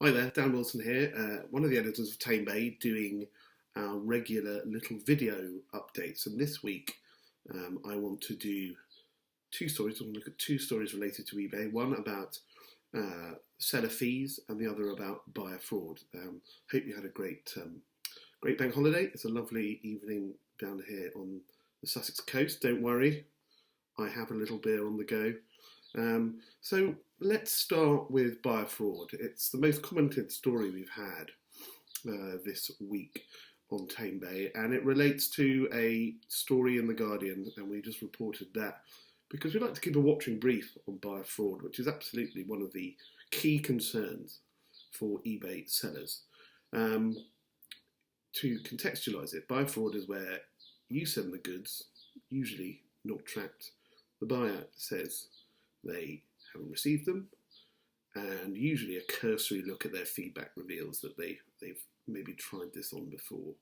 Hi there, Dan Wilson here, one of the editors of Tamebay, doing our regular little video updates. And this week, I want to do two stories. I want to look at two stories related to eBay. One about seller fees, and the other about buyer fraud. Hope you had a great bank holiday. It's a lovely evening down here on the Sussex coast. Don't worry, I have a little beer on the go. So let's start with buyer fraud. It's the most commented story we've had this week on Tamebay, and it relates to a story in The Guardian, and we just reported that because we like to keep a watching brief on buyer fraud, which is absolutely one of the key concerns for eBay sellers. To contextualise it, buyer fraud is where you send the goods, usually not tracked. The buyer says they haven't received them, and usually a cursory look at their feedback reveals that they've maybe tried this on before.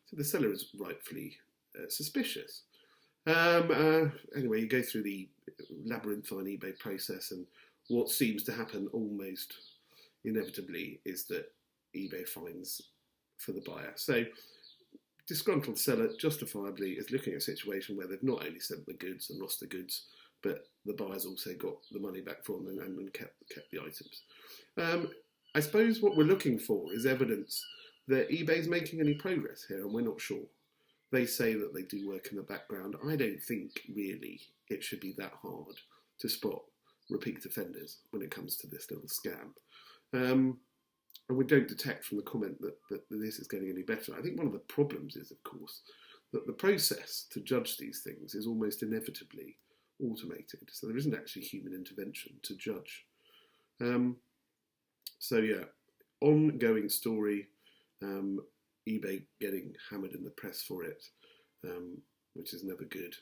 So the seller is rightfully suspicious. Anyway, you go through the labyrinthine eBay process, and what seems to happen almost inevitably is that eBay fines for the buyer. So disgruntled seller justifiably is looking at a situation where they've not only sent the goods and lost the goods, but the buyer's also got the money back from them and kept the items. I suppose what we're looking for is evidence that eBay's making any progress here, and we're not sure. They say that they do work in the background. I don't think really it should be that hard to spot repeat offenders when it comes to this little scam. And we don't detect from the comment that this is getting any better. I think one of the problems is, of course, that the process to judge these things is almost inevitably automated. So there isn't actually human intervention to judge. So yeah, ongoing story. eBay getting hammered in the press for it, which is never good.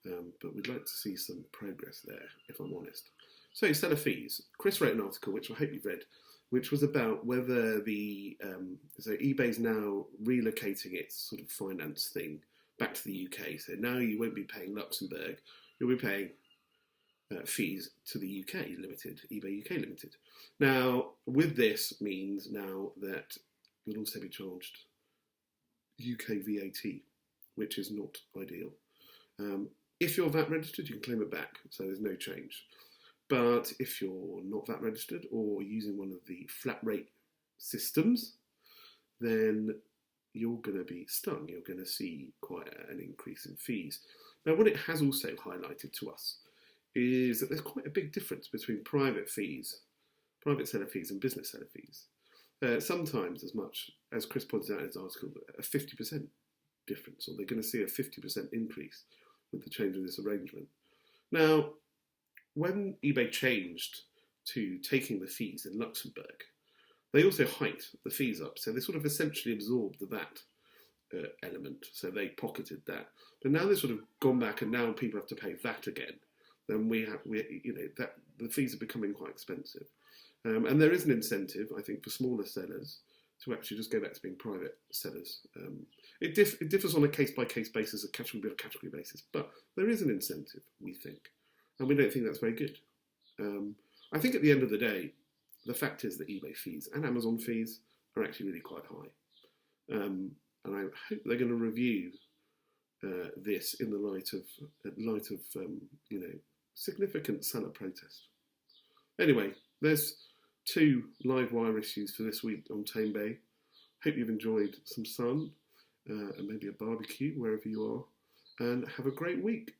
But we'd like to see some progress there, if I'm honest. So seller fees. Chris wrote an article, which I hope you've read, which was about whether so eBay's now relocating its sort of finance thing back to the UK. So now you won't be paying Luxembourg, you'll be paying fees to the UK Limited, eBay UK Limited. Now, with this means now that you'll also be charged UK VAT, which is not ideal. If you're VAT registered, you can claim it back, so there's no change. But if you're not VAT registered or using one of the flat rate systems, then you're going to be stung. You're going to see quite an increase in fees. Now, what it has also highlighted to us is that there's quite a big difference between private seller fees and business seller fees. Sometimes as much, as Chris pointed out in his article, a 50% difference, or they're going to see a 50% increase with the change of this arrangement. Now, when eBay changed to taking the fees in Luxembourg, they also hiked the fees up. So they sort of essentially absorbed the VAT element. So they pocketed that. But now they've sort of gone back, and now people have to pay VAT again. Then that the fees are becoming quite expensive. And there is an incentive, I think, for smaller sellers to actually just go back to being private sellers. It differs on a case-by-case basis, a category basis, but there is an incentive, we think. And we don't think that's very good. I think at the end of the day, the fact is that eBay fees and Amazon fees are actually really quite high. And I hope they're going to review this in the light of significant seller protest. Anyway, there's two live wire issues for this week on Tamebay. Hope you've enjoyed some sun and maybe a barbecue wherever you are, and have a great week.